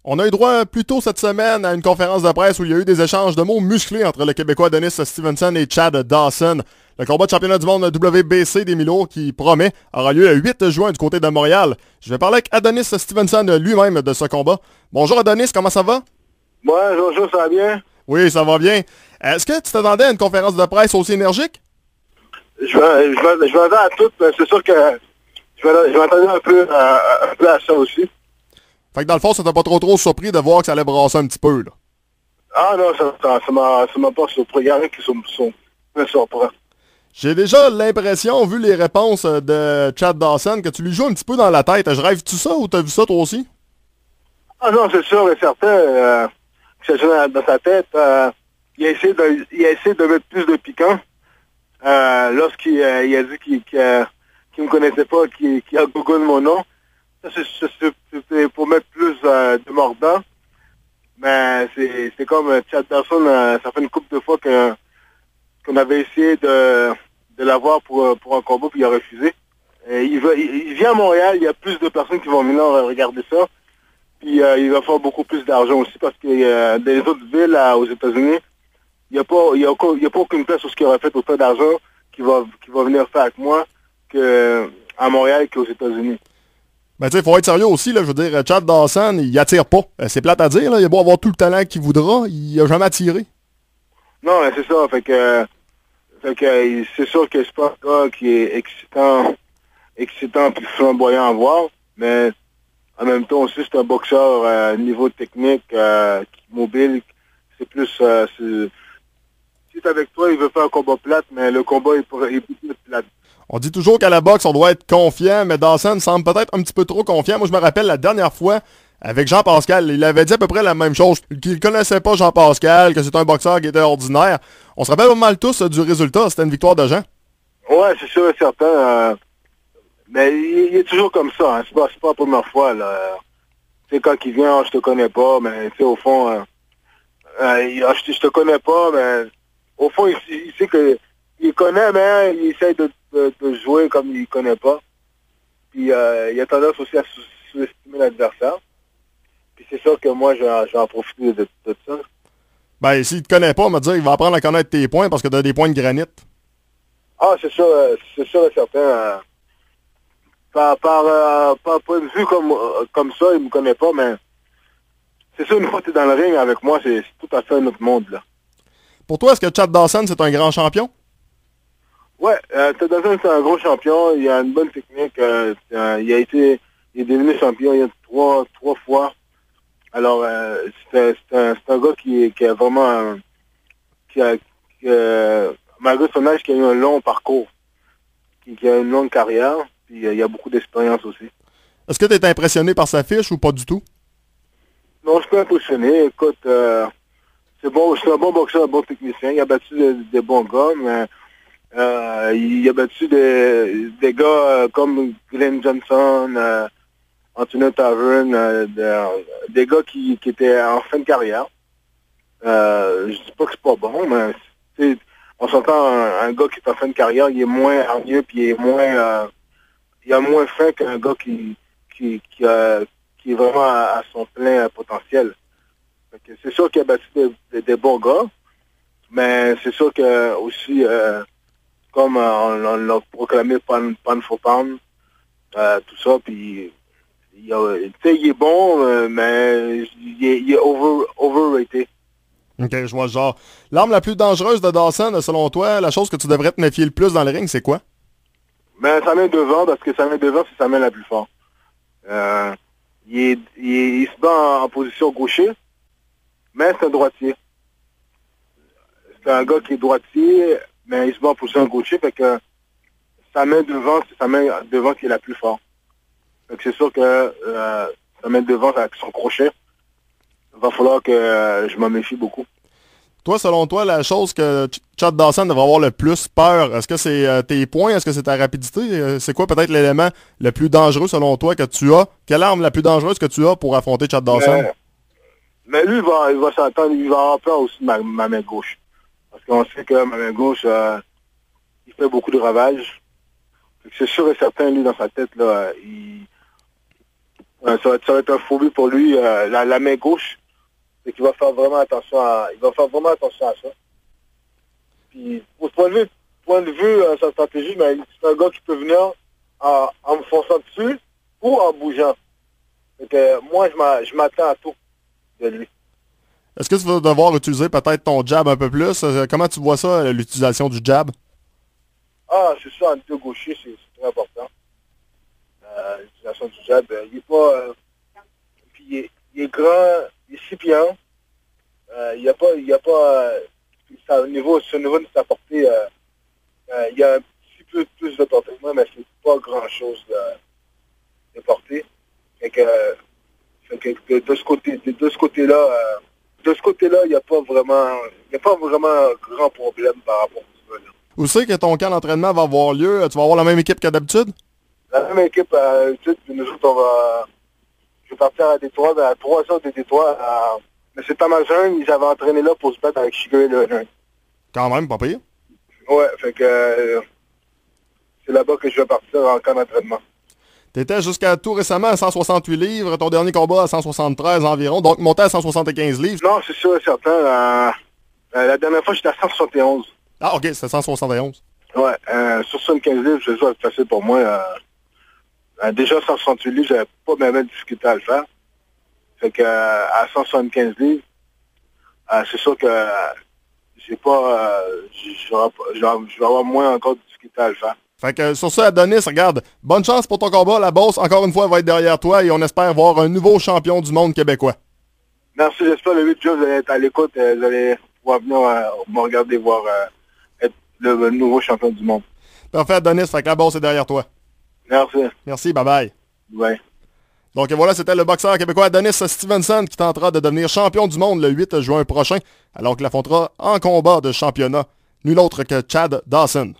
On a eu droit plus tôt cette semaine à une conférence de presse où il y a eu des échanges de mots musclés entre le Québécois Adonis Stevenson et Chad Dawson. Le combat de championnat du monde WBC des Milos, qui promet, aura lieu le 8 juin du côté de Montréal. Je vais parler avec Adonis Stevenson lui-même de ce combat. Bonjour Adonis, comment ça va? Ouais, bonjour, ça va bien? Oui, ça va bien. Est-ce que tu t'attendais à une conférence de presse aussi énergique? Je m'attends à tout, mais c'est sûr que je m'attendais un peu à ça aussi. Fait que dans le fond, ça t'a pas trop surpris de voir que ça allait brasser un petit peu, là. Ah non, ça m'a pas surpris. Il y en a qui sont me surprend. J'ai déjà l'impression, vu les réponses de Chad Dawson, que tu lui joues un petit peu dans la tête. Je rêve-tu ça ou t'as vu ça toi aussi? Ah non, c'est sûr et certain que ça joue dans sa tête. Il a essayé de mettre plus de piquant. Lorsqu'il il a dit qu'il me connaissait pas, qu'il a googlé mon nom. Ça, c'est pour mettre plus de mordant. Mais c'est comme Chad Dawson, ça fait une couple de fois qu'on avait essayé de l'avoir pour un combat, puis il a refusé. Et il vient à Montréal, il y a plus de personnes qui vont venir regarder ça. Puis il va faire beaucoup plus d'argent aussi parce que dans les autres villes aux États-Unis, il y a pas aucune place où il aurait fait autant d'argent qui va venir faire avec moi qu'à Montréal qu'aux États-Unis. Ben tu sais, faut être sérieux aussi, là. Je veux dire, Chad Dawson, il attire pas. C'est plate à dire, là. Il a beau avoir tout le talent qu'il voudra, il a jamais attiré. Non, mais c'est ça. Fait que c'est sûr que c'est pas un gars qui est excitant puis flamboyant à voir, mais en même temps aussi c'est un boxeur niveau technique, mobile. C'est plus si c'est avec toi, il veut faire un combat plate, mais le combat est plus plate. On dit toujours qu'à la boxe, on doit être confiant, mais Dawson semble peut-être un petit peu trop confiant. Moi, je me rappelle la dernière fois avec Jean-Pascal, il avait dit à peu près la même chose, qu'il connaissait pas Jean-Pascal, que c'était un boxeur qui était ordinaire. On se rappelle pas mal tous du résultat, c'était une victoire de Jean. Ouais, c'est sûr et certain. Mais il est toujours comme ça. Hein. C'est pas la première fois. Là. Tu sais, quand il vient, je te connais pas, mais tu sais, au fond, je te connais pas, mais au fond, il sait que il connaît, mais il essaie de jouer comme il connaît pas. Puis il a tendance aussi à sous-estimer l'adversaire. Puis c'est sûr que moi, j'en profite de ça. Ben, s'il te connaît pas, on va dire, il va apprendre à connaître tes points parce que t'as des points de granit. Ah, c'est sûr et certain. Par point de vue comme ça, il me connaît pas, mais c'est sûr, une fois que tu es dans le ring avec moi, c'est tout à fait un autre monde, là. Pour toi, est-ce que Chad Dawson, c'est un grand champion? Ouais, Ted Danson, c'est un gros champion. Il a une bonne technique. Il est devenu champion il y a trois fois. Alors, c'est un gars qui a vraiment, malgré son âge, qui a eu un long parcours, qui a une longue carrière. Puis il a beaucoup d'expérience aussi. Est-ce que tu es impressionné par sa fiche ou pas du tout? Non, je suis pas impressionné. Écoute, c'est un bon boxeur, un bon technicien. Il a battu des bons gars, mais il a battu des gars comme Glenn Johnson, Anthony Tavern, des gars qui étaient en fin de carrière. Je dis pas que c'est pas bon, mais on s'entend un gars qui est en fin de carrière, il est moins hargneux, puis il a moins faim qu'un gars qui est vraiment à son plein potentiel. C'est sûr qu'il a battu des bons gars, mais c'est sûr que aussi comme on l'a proclamé pound for pound, tout ça, puis il est bon, mais il est overrated. Ok, je vois le genre. L'arme la plus dangereuse de Dawson, selon toi, la chose que tu devrais te méfier le plus dans le ring, c'est quoi? Mais sa main devant, parce que sa main devant, c'est sa main la plus forte. Il se bat en position gaucher, mais c'est un droitier. C'est un gars qui est droitier, mais il se bat en position gaucher, fait que sa main devant, c'est sa main devant qui est la plus forte. Fait que c'est sûr que sa main devant avec son crochet, il va falloir que je m'en méfie beaucoup. Toi, selon toi, la chose que Chad Dawson devrait avoir le plus peur, est-ce que c'est tes points, est-ce que c'est ta rapidité? C'est quoi peut-être l'élément le plus dangereux selon toi que tu as? Quelle arme la plus dangereuse que tu as pour affronter Chad Dawson? Mais lui, il va s'attendre, il va avoir peur aussi de ma main gauche. Parce qu'on sait que ma main gauche, il fait beaucoup de ravages. C'est sûr et certain, lui, dans sa tête, là, Ça va être un phobie pour lui, la main gauche. Et qu'il va faire vraiment attention à ça. Puis, pour point de vue sa stratégie, mais c'est un gars qui peut venir en me forçant dessus ou en bougeant. Donc, moi, je m'attends à tout de lui. Est-ce que tu vas devoir utiliser peut-être ton jab un peu plus? Comment tu vois ça, l'utilisation du jab? Ah, c'est ça, en deux gauchers, c'est très important. L'utilisation du jab, il est pas... puis il est grand, il est 6 pieds 1. Il y a pas au niveau de sa portée, il y a un petit peu plus de portée que moi, mais c'est pas grand-chose de portée. Fait que de ce côté-là, il n'y a pas vraiment un grand problème par rapport à ça. Là. Où c'est que ton camp d'entraînement va avoir lieu? Tu vas avoir la même équipe que d'habitude? La même équipe, puis nous autres, je vais partir à Détroit, à 3 heures de Détroit. Mais c'est Amazon, ils avaient entraîné là pour se battre avec Chico et le Quand même, pas pire. Ouais, fait que c'est là-bas que je vais partir en camp d'entraînement. T'étais jusqu'à tout récemment à 168 livres, ton dernier combat à 173 environ, donc monté à 175 livres. Non, c'est sûr et certain. La dernière fois, j'étais à 171. Ah, ok, c'était 171. Ouais, 75 livres, c'est ça, c'est facile pour moi. Déjà, 168 livres, j'avais pas même discuté à le faire. Fait que à 175 livres, c'est sûr que j'ai pas, je vais avoir moins encore discuté à le faire. Fait que sur ça, Adonis, regarde, bonne chance pour ton combat. La bosse, encore une fois, va être derrière toi et on espère voir un nouveau champion du monde québécois. Merci, j'espère le 8 juin, vous allez être à l'écoute. Vous allez pouvoir venir me regarder voir être le nouveau champion du monde. Parfait, Adonis, fait que la bosse est derrière toi. Merci. Merci, bye-bye. Ouais. Donc voilà, c'était le boxeur québécois Adonis Stevenson qui tentera de devenir champion du monde le 8 juin prochain, alors qu'il affrontera en combat de championnat nul autre que Chad Dawson.